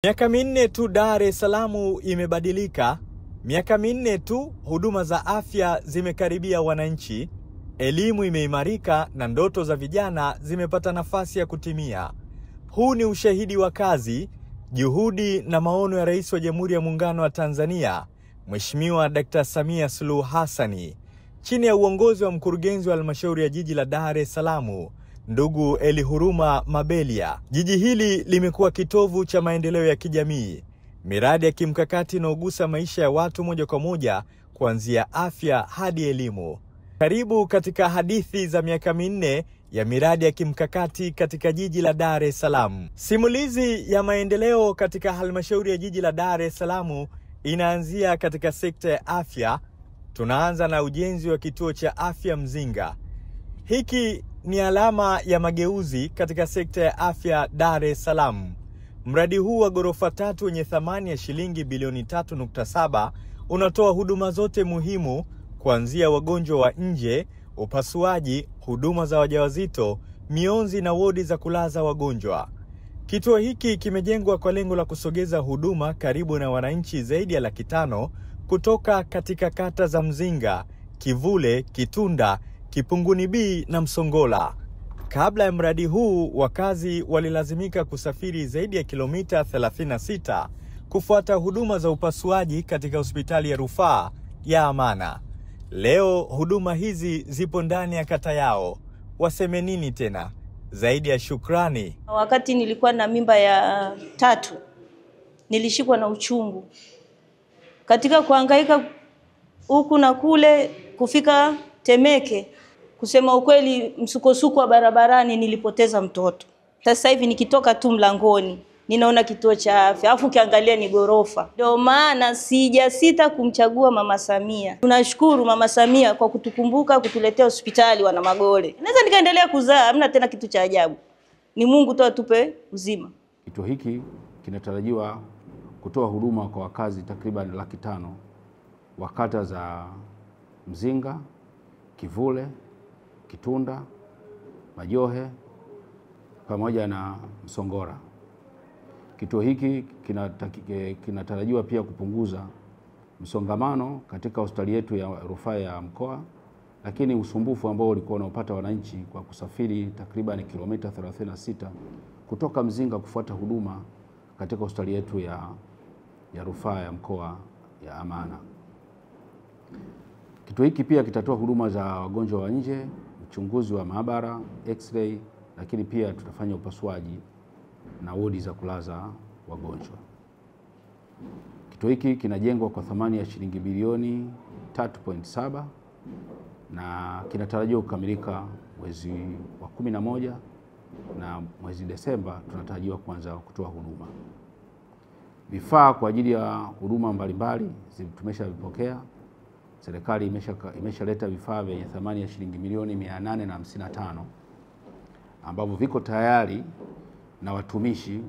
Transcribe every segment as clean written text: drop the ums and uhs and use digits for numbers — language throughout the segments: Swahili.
Miaka minne tu Dar es Salaam imebadilika. Miaka minne tu huduma za afya zimekaribia wananchi. Elimu imeimarika na ndoto za vijana zimepata nafasi ya kutimia. Huu ni ushahidi wa kazi, juhudi na maono ya Rais wa Jamhuri ya Muungano wa Tanzania, Mheshimiwa Dr. Samia Suluhu Hassan, chini ya uongozi wa mkurugenzi wa halmashauri ya jiji la Dar es Salaam, ndugu Elihuruma Mabelia. Jiji hili limekuwa kitovu cha maendeleo ya kijamii, miradi ya kimkakati inayogusa maisha ya watu moja kwa moja, kuanzia afya hadi elimu. Karibu katika hadithi za miaka minne ya miradi ya kimkakati katika jiji la Dar es Salaam. Simulizi ya maendeleo katika halmashauri ya jiji la Dar es Salaam inaanzia katika sekta ya afya. Tunaanza na ujenzi wa kituo cha afya Mzinga. Hiki ni alama ya mageuzi katika sekta ya afya Dar es Salaam. Mradi huu wa ghorofa 3 wenye thamani ya shilingi bilioni 3.7 unatoa huduma zote muhimu, kuanzia wagonjwa wa nje, upasuaji, huduma za wajawazito, mionzi na wodi za kulaza wagonjwa. Kituo hiki kimejengwa kwa lengo la kusogeza huduma karibu na wananchi zaidi ya 500,000 kutoka katika kata za Mzinga, Kivule, Kitunda, Kipunguni B na Msongola. Kabla ya mradi huu, wakazi walilazimika kusafiri zaidi ya kilomita 36 kufuata huduma za upasuaji katika hospitali ya rufaa ya Amana. Leo huduma hizi zipo ndani ya kata yao. Waseme nini tena zaidi ya shukrani? Wakati nilikuwa na mimba ya 3, nilishikwa na uchungu. Katika kuhangaika huku na kule kufika Temeke, kusema ukweli, msukosuko wa barabarani, nilipoteza mtoto. Sasa hivi nikitoka tu mlangoni ninaona kituo cha afya, afu kiangalia ni gorofa. Ndio maana sijasita kumchagua Mama Samia. Tunashukuru Mama Samia kwa kutukumbuka, kutuletea hospitali wana Magole. Naweza nikaendelea kuzaa, hamna tena kitu cha ajabu. Ni Mungu tu atupe uzima. Kituo hiki kinatarajiwa kutoa huduma kwa wakazi takriban 500,000 wa kata za Mzinga, Kivule, Kitunda, Majohe pamoja na Msongola. Kituo hiki kinatarajiwa pia kupunguza msongamano katika hospitali yetu ya rufaa ya mkoa, lakini usumbufu ambao ulikuwa unaopata wananchi kwa kusafiri takriban kilomita 36 kutoka Mzinga kufuata huduma katika hospitali yetu ya rufaa ya mkoa ya Amana. Kituo hiki pia kitatoa huduma za wagonjwa wa nje, uchunguzi wa maabara, x-ray, lakini pia tutafanya upasuaji na wodi za kulaza wagonjwa. Kituo hiki kinajengwa kwa thamani ya shilingi bilioni 3.7 na kinatarajiwa kukamilika mwezi wa 11 na mwezi Desemba tunatarajiwa kuanza kutoa huduma. Vifaa kwa ajili ya huduma mbalimbali tumeshavipokea. Serikali imeshaleta vifaa vyenye thamani ya shilingi milioni 855 ambavyo viko tayari na watumishi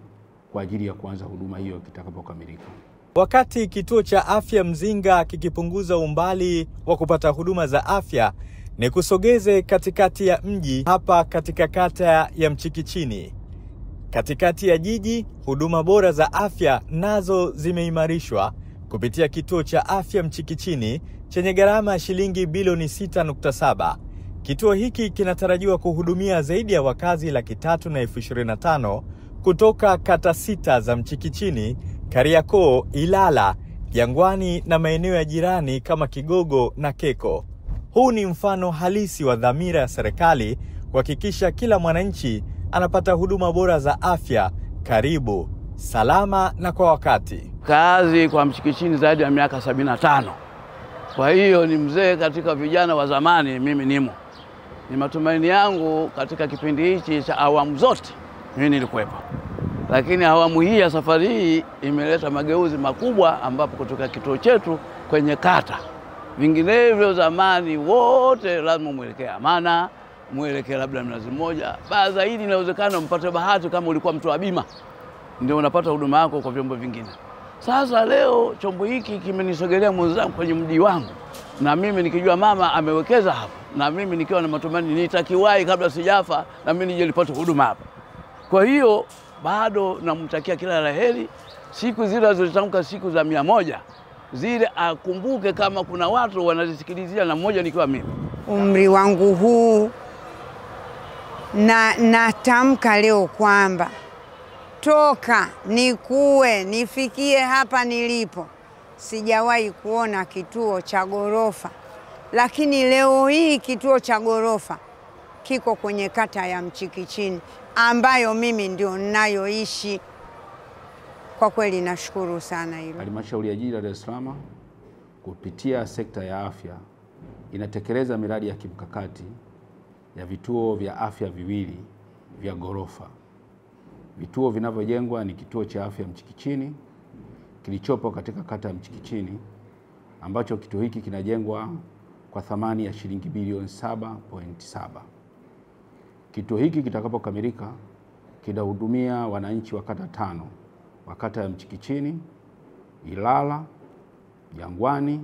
kwa ajili ya kuanza huduma hiyo kitakapokamilika. Wakati kituo cha afya Mzinga kikipunguza umbali wa kupata huduma za afya, ni kusogeze katikati ya mji hapa katika kata ya Mchikichini. Katikati ya jiji, huduma bora za afya nazo zimeimarishwa kupitia kituo cha afya Mchikichini chenye gharama ya shilingi bilioni 6.7. Kituo hiki kinatarajiwa kuhudumia zaidi ya wakazi 325,000 kutoka kata 6 za Mchikichini, Kariakoo, Ilala, Jangwani na maeneo ya jirani kama Kigogo na Keko. Huu ni mfano halisi wa dhamira ya serikali kuhakikisha kila mwananchi anapata huduma bora za afya karibu, salama na kwa wakati. Kazi kwa Mchikichini zaidi ya miaka 75. Kwa hiyo ni mzee katika vijana wa zamani, mimi nimo. Ni matumaini yangu katika kipindi hichi cha awamu zote mimi nilikuwepo. Lakini awamu hii ya safari hii imeleta mageuzi makubwa, ambapo kutoka kituo chetu kwenye kata. Vinginevyo zamani wote lazima muelekee Amana, muelekee labda Mnazi Mmoja. Baada zaidi inawezekana mpate bahati kama ulikuwa mtu wa bima, ndio unapata huduma yako kwa vyombo vingine. Sasa leo chombo hiki kimenisogelea mwenzangu kwenye mji wangu, na mimi nikijua mama amewekeza hapa, na mimi nikiwa na matumaini nitakiwahi kabla sijafa na mimi nije nipate huduma hapa. Kwa hiyo bado namtakia kila laheri siku zile alizotamka, siku za 100 zile, akumbuke kama kuna watu wanazisikilizia, na mmoja nikiwa mimi. Umri wangu huu na natamka leo kwamba toka nikue nifikie hapa nilipo sijawahi kuona kituo cha ghorofa, lakini leo hii kituo cha ghorofa kiko kwenye kata ya Mchikichini ambayo mimi ndio ninayoishi. Kwa kweli nashukuru sana hilo. Halmashauri ya Jiji la Dar es Salaam kupitia sekta ya afya inatekeleza miradi ya kimkakati ya vituo vya afya viwili vya ghorofa. Vituo vinavyojengwa ni kituo cha afya Mchikichini kilichopo katika kata ya Mchikichini, ambacho kituo hiki kinajengwa kwa thamani ya shilingi bilioni 7.7. Kituo hiki kitakapokamilika kitahudumia wananchi wa kata 5 wa kata ya Mchikichini, Ilala, Jangwani,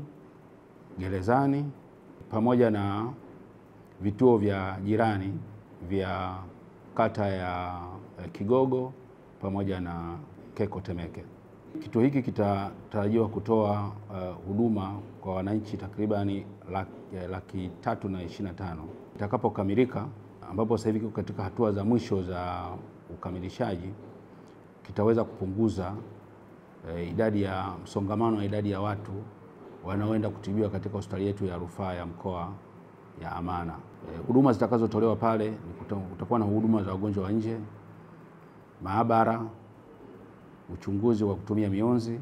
Gerezani, pamoja na vituo vya jirani vya kata ya Kigogo pamoja na Keko Temeke. Kituo hiki kitatarajiwa kutoa huduma kwa wananchi takribani 325,000 itakapokamilika, ambapo sasa hivi kiko katika hatua za mwisho za ukamilishaji. Kitaweza kupunguza idadi ya msongamano wa idadi ya watu wanaoenda kutibiwa katika hospitali yetu ya rufaa ya mkoa ya Amana. Huduma zitakazotolewa pale kutakuwa na huduma za wagonjwa wa nje, maabara, uchunguzi wa kutumia mionzi,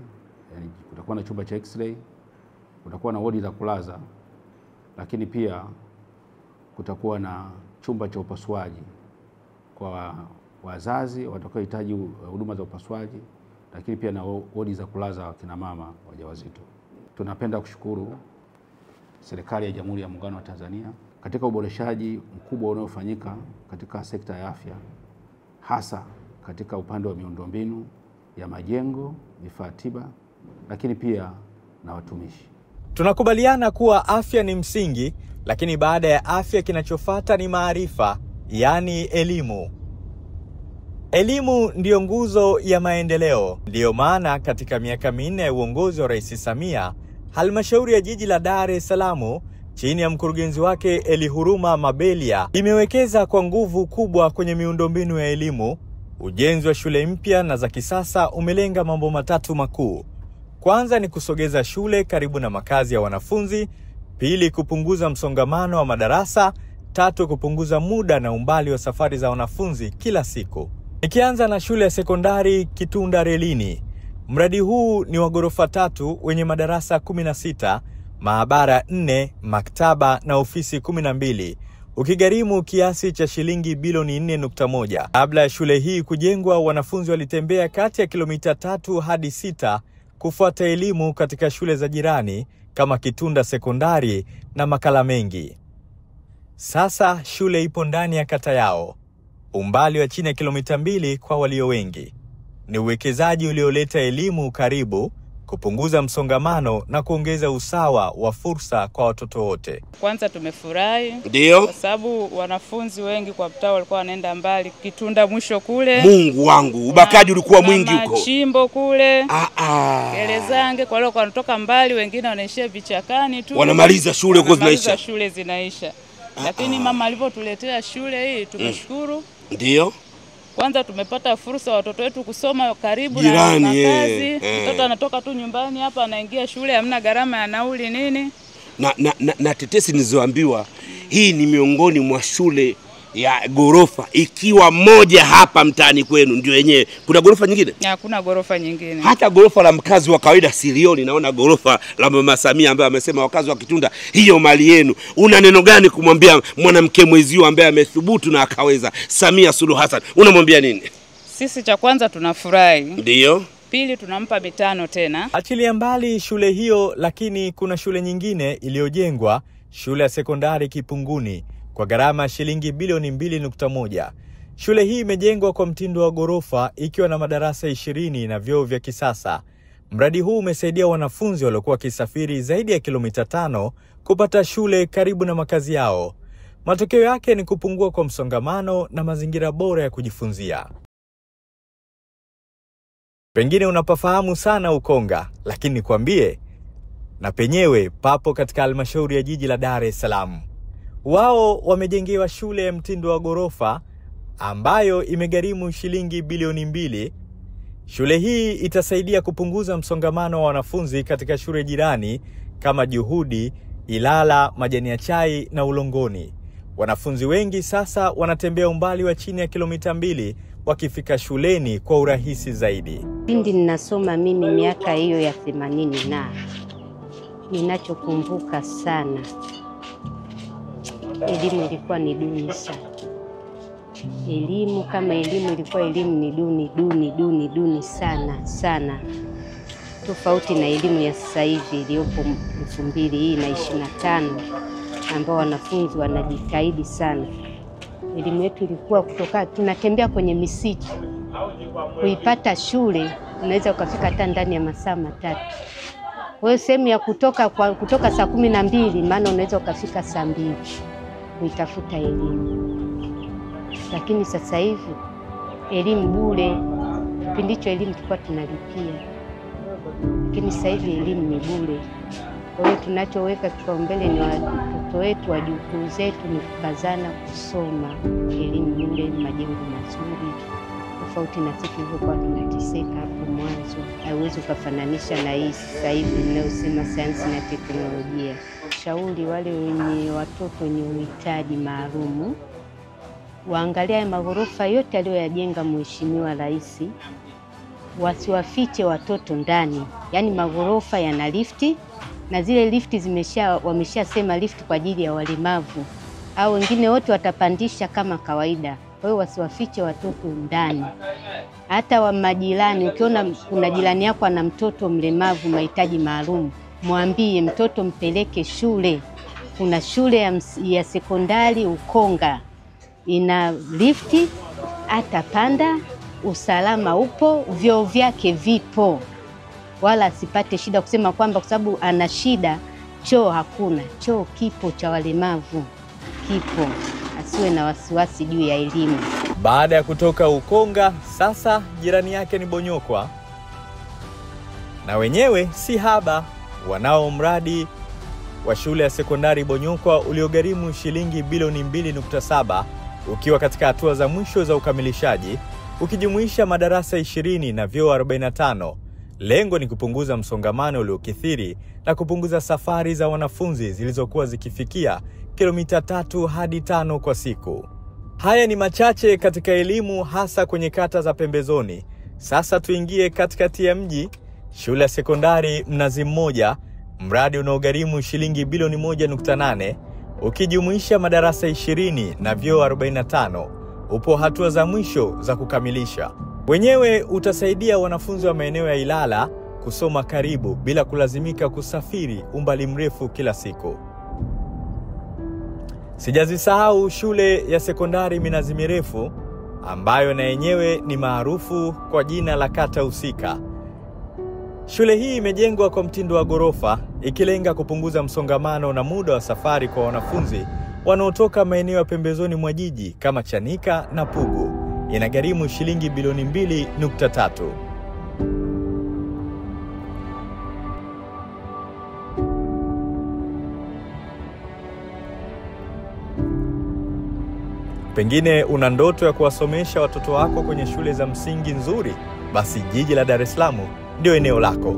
yani kutakuwa na chumba cha x-ray, kutakuwa na wodi za kulaza, lakini pia kutakuwa na chumba cha upasuaji kwa wazazi watakaohitaji huduma za upasuaji, lakini pia na wodi za kulaza wakina mama wajawazito. Tunapenda kushukuru serikali ya Jamhuri ya Muungano wa Tanzania katika uboreshaji mkubwa unaofanyika katika sekta ya afya, hasa katika upande wa miundombinu ya majengo, vifaa tiba, lakini pia na watumishi. Tunakubaliana kuwa afya ni msingi, lakini baada ya afya kinachofuata ni maarifa, yani elimu. Elimu ndiyo nguzo ya maendeleo. Ndiyo maana katika miaka 4 ya uongozi wa Rais Samia, Halmashauri ya Jiji la Dar es Salaam chini ya mkurugenzi wake Elihuruma Mabelia imewekeza kwa nguvu kubwa kwenye miundombinu ya elimu. Ujenzi wa shule mpya na za kisasa umelenga mambo matatu makuu. Kwanza ni kusogeza shule karibu na makazi ya wanafunzi, pili kupunguza msongamano wa madarasa, tatu kupunguza muda na umbali wa safari za wanafunzi kila siku. Nikianza na shule ya sekondari Kitunda Relini. Mradi huu ni wa ghorofa 3 wenye madarasa 16, maabara 4, maktaba na ofisi 12, ukigharimu kiasi cha shilingi bilioni 4.1. Kabla ya shule hii kujengwa, wanafunzi walitembea kati ya kilomita 3 hadi 6 kufuata elimu katika shule za jirani kama Kitunda Sekondari na Makala Mengi. Sasa shule ipo ndani ya kata yao, umbali wa chini ya kilomita 2 kwa walio wengi. Ni uwekezaji ulioleta elimu karibu, kupunguza msongamano na kuongeza usawa wa fursa kwa watoto wote. Kwanza tumefurahi. Ndio. Kwa sababu wanafunzi wengi kwa mtaa walikuwa wanaenda mbali, Kitunda mwisho kule. Mungu wangu, ubakaji ulikuwa mwingi huko. Chimbo kule. Gerezange, kwa leo wanatoka mbali, wengine wanaishia vichakani tu. Wanamaliza shule huko zinaisha. Shule zinaisha. Lakini mama alivyotuletea shule hii tumeshukuru. Ndio. Kwanza tumepata fursa watoto wetu kusoma karibu na makazi. Mtoto anatoka tu nyumbani hapa anaingia shule, hamna gharama ya nauli nini. Na tetesi nilizoambiwa, hii ni miongoni mwa shule ya ghorofa, ikiwa moja hapa mtaani kwenu ndio yenyewe. Kuna ghorofa nyingine? Hakuna ghorofa nyingine. Hata ghorofa la mkazi wa kawaida silioni, naona ghorofa la Mama Samia ambaye amesema wakazi wa Kitunda hiyo mali yenu. Una neno gani kumwambia mwanamke mwezio ambaye amethubutu na akaweza, Samia Suluhu Hassan? Unamwambia nini? Sisi cha kwanza tunafurahi. Ndio. Pili tunampa mitano tena. Achilia mbali shule hiyo, lakini kuna shule nyingine iliyojengwa, shule ya sekondari Kipunguni, kwa gharama ya shilingi bilioni 2.1. Shule hii imejengwa kwa mtindo wa ghorofa ikiwa na madarasa 20 na vyoo vya kisasa. Mradi huu umesaidia wanafunzi waliokuwa wakisafiri zaidi ya kilomita 5 kupata shule karibu na makazi yao. Matokeo yake ni kupungua kwa msongamano na mazingira bora ya kujifunzia. Pengine unapafahamu sana Ukonga, lakini nikwambie, na penyewe papo katika halmashauri ya jiji la Dar es Salaam. Wao wamejengewa shule ya mtindo wa ghorofa ambayo imegharimu shilingi bilioni 2. Shule hii itasaidia kupunguza msongamano wa wanafunzi katika shule jirani kama Juhudi, Ilala, Majani ya Chai na Ulongoni. Wanafunzi wengi sasa wanatembea umbali wa chini ya kilomita 2 wakifika shuleni kwa urahisi zaidi. Pindi ninasoma mimi miaka hiyo ya 80 na ninachokumbuka sana, elimu ilikuwa ni duni sana. Elimu kama elimu ilikuwa elimu ni duni sana. Tofauti na elimu ya sasa hivi iliyopo 2025 ambao wanafunzi wanajitahidi sana. Elimu yetu ilikuwa kutoka tunatembea kwenye misitu. Kuipata shule unaweza ukafika hata ndani ya masaa 3. Wewe sehemu ya kutoka saa 12 maana unaweza ukafika saa 2 kuitafuta elimu. Lakini sasa hivi elimu bure. Kipindicho elimu tulikuwa tunalipia. Lakini sasa hivi elimu ni bure. Kwa hiyo tunachoweka kipaumbele ni watoto wetu, wajukuu zetu ni kukazana kusoma. Elimu bure, majengo mazuri. Tofauti na sisi tulivyokuwa tunateseka hapo mwanzo. Haiwezi kufananisha na hii sasa hivi ninayosema sayansi na teknolojia. Shauri wale wenye watoto wenye uhitaji maalum waangalia maghorofa yote aliyoyajenga Mheshimiwa Rais, wasiwafiche watoto ndani. Yaani maghorofa yana lifti na zile lifti wameshasema lifti kwa ajili ya walemavu. Au wengine wote watapandisha kama kawaida. Kwa hiyo wasiwafiche watoto ndani. Hata wa majirani, ukiona kuna jirani yako ana mtoto mlemavu mahitaji maalum, mwambie mtoto mpeleke shule. Kuna shule ya sekondari Ukonga ina lifti, atapanda, usalama upo, vyoo vyake vipo. Wala asipate shida kusema kwamba kwa sababu ana shida choo hakuna. Choo kipo cha walemavu, kipo. Asiwe na wasiwasi juu ya elimu. Baada ya kutoka Ukonga, sasa jirani yake ni Bonyokwa. Na wenyewe si haba, wanao mradi wa shule ya sekondari Bonyokwa uliogharimu shilingi bilioni 2.7 ukiwa katika hatua za mwisho za ukamilishaji, ukijumuisha madarasa 20 na vyoo 45. Lengo ni kupunguza msongamano uliokithiri na kupunguza safari za wanafunzi zilizokuwa zikifikia kilomita 3 hadi 5 kwa siku. Haya ni machache katika elimu, hasa kwenye kata za pembezoni. Sasa tuingie katikati ya mji. Shule ya sekondari Mnazi Mmoja, mradi unaogharimu shilingi bilioni 1.8 ukijumuisha madarasa 20 na vyoo 45, upo hatua za mwisho za kukamilisha. Wenyewe utasaidia wanafunzi wa maeneo ya Ilala kusoma karibu bila kulazimika kusafiri umbali mrefu kila siku. Sijazisahau shule ya sekondari Minazi Mirefu ambayo na yenyewe ni maarufu kwa jina la kata husika. Shule hii imejengwa kwa mtindo wa ghorofa ikilenga kupunguza msongamano na muda wa safari kwa wanafunzi wanaotoka maeneo ya pembezoni mwa jiji kama Chanika na Pugu. Inagharimu shilingi bilioni 2.3. Pengine una ndoto ya kuwasomesha watoto wako kwenye shule za msingi nzuri, basi jiji la Dar es Salaam ndio eneo lako.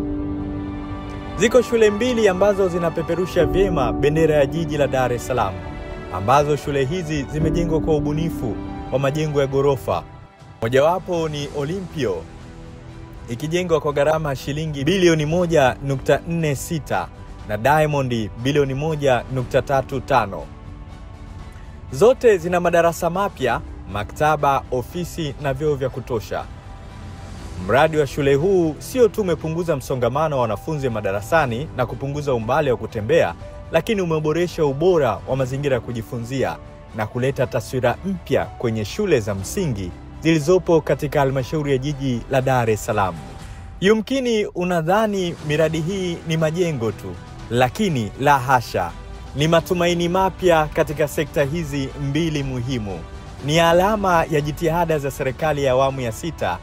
Ziko shule 2 ambazo zinapeperusha vyema bendera ya jiji la Dar es Salaam, ambazo shule hizi zimejengwa kwa ubunifu wa majengo ya ghorofa. Mojawapo ni Olympio, ikijengwa kwa gharama shilingi bilioni 1.46 na Diamond bilioni 1.35. Zote zina madarasa mapya, maktaba, ofisi na vyoo vya kutosha. Mradi wa shule huu sio tu umepunguza msongamano wa wanafunzi madarasani na kupunguza umbali wa kutembea, lakini umeboresha ubora wa mazingira ya kujifunzia na kuleta taswira mpya kwenye shule za msingi zilizopo katika halmashauri ya jiji la Dar es Salaam. Yumkini unadhani miradi hii ni majengo tu, lakini la hasha. Ni matumaini mapya katika sekta hizi 2 muhimu. Ni alama ya jitihada za serikali ya awamu ya 6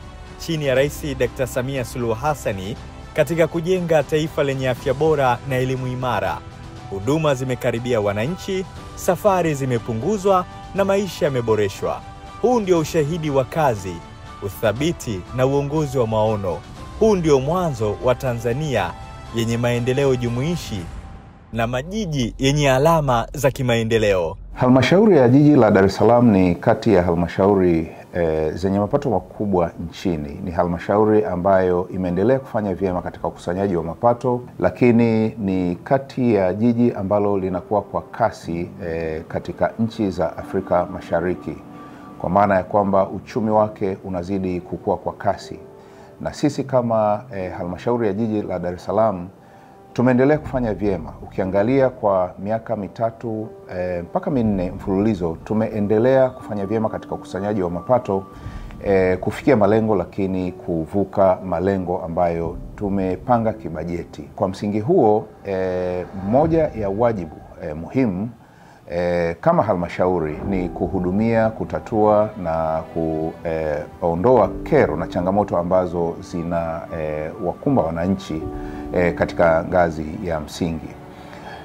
chini ya Rais Dr. Samia Suluhu Hassani katika kujenga taifa lenye afya bora na elimu imara. Huduma zimekaribia wananchi, safari zimepunguzwa na maisha yameboreshwa. Huu ndio ushahidi wa kazi, uthabiti na uongozi wa maono. Huu ndio mwanzo wa Tanzania yenye maendeleo jumuishi na majiji yenye alama za kimaendeleo. Halmashauri ya jiji la Dar es Salaam ni kati ya halmashauri zenye mapato makubwa nchini. Ni halmashauri ambayo imeendelea kufanya vyema katika ukusanyaji wa mapato, lakini ni kati ya jiji ambalo linakuwa kwa kasi katika nchi za Afrika Mashariki, kwa maana ya kwamba uchumi wake unazidi kukua kwa kasi. Na sisi kama halmashauri ya jiji la Dar es Salaam tumeendelea kufanya vyema. Ukiangalia kwa miaka mitatu mpaka minne mfululizo tumeendelea kufanya vyema katika ukusanyaji wa mapato, kufikia malengo, lakini kuvuka malengo ambayo tumepanga kibajeti. Kwa msingi huo, moja ya wajibu muhimu kama halmashauri ni kuhudumia, kutatua na kuondoa kero na changamoto ambazo zina wakumba wananchi katika ngazi ya msingi.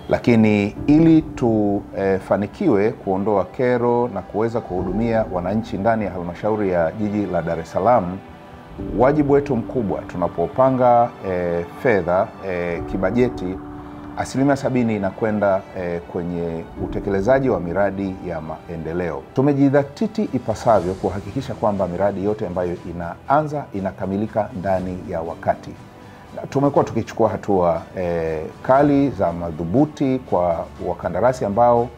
Lakini ili tufanikiwe kuondoa kero na kuweza kuhudumia wananchi ndani ya halmashauri ya jiji la Dar es Salaam, wajibu wetu mkubwa tunapopanga fedha kibajeti, 70% inakwenda kwenye utekelezaji wa miradi ya maendeleo. Tumejidhatiti ipasavyo kuhakikisha kwamba miradi yote ambayo inaanza inakamilika ndani ya wakati. Tumekuwa tukichukua hatua kali za madhubuti kwa wakandarasi ambao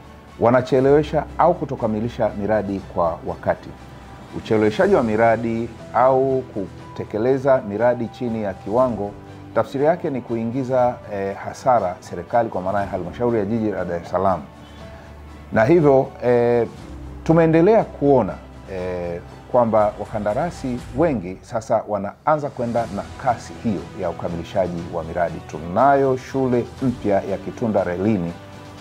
wanachelewesha au kutokamilisha miradi kwa wakati. Ucheleweshaji wa miradi au kutekeleza miradi chini ya kiwango, tafsiri yake ni kuingiza hasara serikali, kwa maana ya halmashauri ya jiji la Dar es Salaam. Na hivyo tumeendelea kuona kwamba wakandarasi wengi sasa wanaanza kwenda na kasi hiyo ya ukamilishaji wa miradi. Tunayo shule mpya ya Kitunda Relini,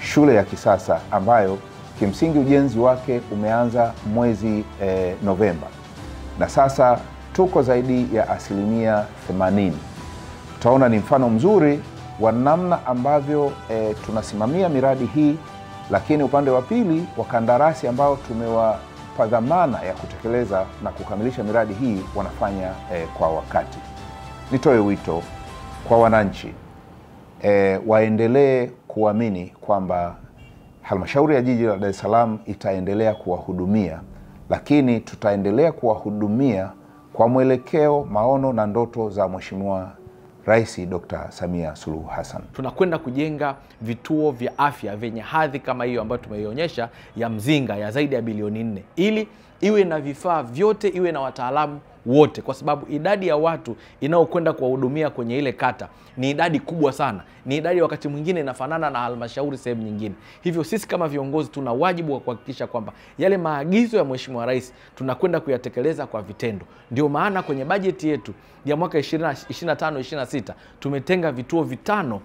shule ya kisasa ambayo kimsingi ujenzi wake umeanza mwezi Novemba, na sasa tuko zaidi ya 80%. Tutaona ni mfano mzuri wa namna ambavyo tunasimamia miradi hii, lakini upande wa pili wakandarasi ambao tumewapa dhamana ya kutekeleza na kukamilisha miradi hii wanafanya kwa wakati. Nitoe wito kwa wananchi waendelee kuamini kwamba halmashauri ya jiji la Dar es Salaam itaendelea kuwahudumia, lakini tutaendelea kuwahudumia kwa mwelekeo, maono na ndoto za Mheshimiwa Rais Dr. Samia Suluhu Hassan. Tunakwenda kujenga vituo vya afya vyenye hadhi kama hiyo ambayo tumeionyesha ya Mzinga ya zaidi ya bilioni 4, ili iwe na vifaa vyote, iwe na wataalamu wote, kwa sababu idadi ya watu inaokwenda kuwahudumia kwenye ile kata ni idadi kubwa sana. Ni idadi wakati mwingine inafanana na halmashauri sehemu nyingine. Hivyo sisi kama viongozi tuna wajibu wa kuhakikisha kwamba yale maagizo ya Mheshimiwa Rais tunakwenda kuyatekeleza kwa vitendo. Ndio maana kwenye bajeti yetu ya mwaka 2025-26 tumetenga vituo 5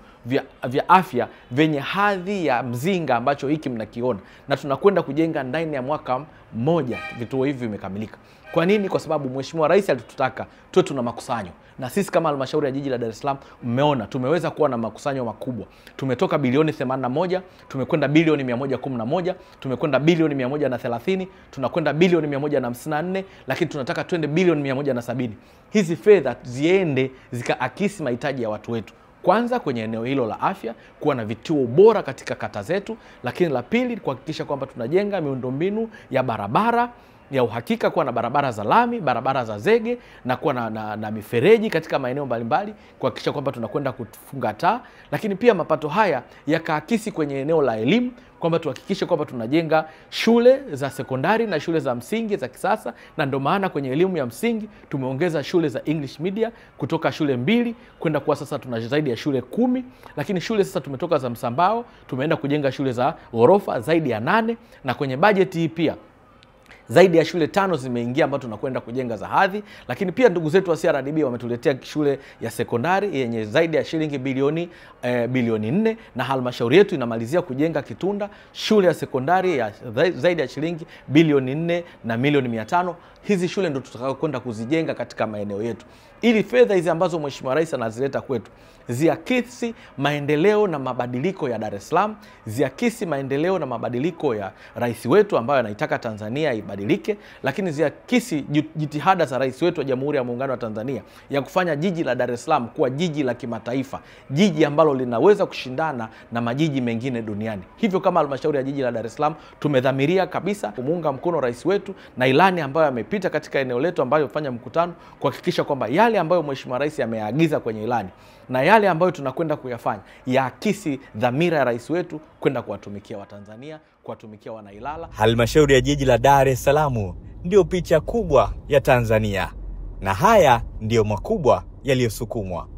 vya afya vyenye hadhi ya Mzinga ambacho hiki mnakiona, na tunakwenda kujenga ndani ya mwaka mmoja vituo hivi vimekamilika. Kwa nini? Kwa sababu Mheshimiwa Rais alitutaka tuwe tuna makusanyo, na sisi kama halmashauri ya jiji la Dar es Salaam mmeona tumeweza kuwa na makusanyo makubwa. Tumetoka bilioni 81, tumekwenda bilioni 111, tumekwenda bilioni 130, tunakwenda bilioni 154, lakini tunataka twende bilioni 170. Hizi fedha ziende zikaakisi mahitaji ya watu wetu. Kwanza kwenye eneo hilo la afya, kuwa na vituo bora katika kata zetu, lakini la pili kuhakikisha kwamba tunajenga miundombinu ya barabara ya uhakika, kuwa na barabara za lami, barabara za zege, na kuwa na mifereji katika maeneo mbalimbali, kuhakikisha kwamba tunakwenda kufunga taa. Lakini pia mapato haya yakaakisi kwenye eneo la elimu, kwamba tuhakikishe kwamba tunajenga shule za sekondari na shule za msingi za kisasa. Na ndio maana kwenye elimu ya msingi tumeongeza shule za English Media kutoka shule 2 kwenda kuwa sasa tuna zaidi ya shule 10. Lakini shule sasa tumetoka za Msambao tumeenda kujenga shule za ghorofa zaidi ya 8. Na kwenye bajeti hii pia zaidi ya shule 5 zimeingia ambazo tunakwenda kujenga za hadhi, lakini pia ndugu zetu wa CRDB wametuletea shule ya sekondari yenye zaidi ya shilingi bilioni 4, na halmashauri yetu inamalizia kujenga Kitunda shule ya sekondari ya zaidi ya shilingi bilioni 4 na milioni 500. Hizi shule ndo tutakayokwenda kuzijenga katika maeneo yetu, ili fedha hizi ambazo Mheshimiwa Rais anazileta kwetu ziakisi maendeleo na mabadiliko ya Dar es Salaam, ziakisi maendeleo na mabadiliko ya rais wetu ambayo anaitaka Tanzania ibadilike, lakini ziakisi jitihada za rais wetu wa Jamhuri ya Muungano wa Tanzania ya kufanya jiji la Dar es Salaam kuwa jiji la kimataifa, jiji ambalo linaweza kushindana na majiji mengine duniani. Hivyo kama halmashauri ya jiji la Dar es Salaam tumedhamiria kabisa kumuunga mkono rais wetu na ilani ambayo amepita katika eneo letu ambayo fanya mkutano, kuhakikisha kwamba yale ambayo Mheshimiwa Rais ameagiza kwenye ilani na yale ambayo tunakwenda kuyafanya yaakisi dhamira ya rais wetu kwenda kuwatumikia Watanzania, kuwatumikia Wanailala. Halmashauri ya jiji la Dar es Salaam ndio picha kubwa ya Tanzania, na haya ndio makubwa yaliyosukumwa.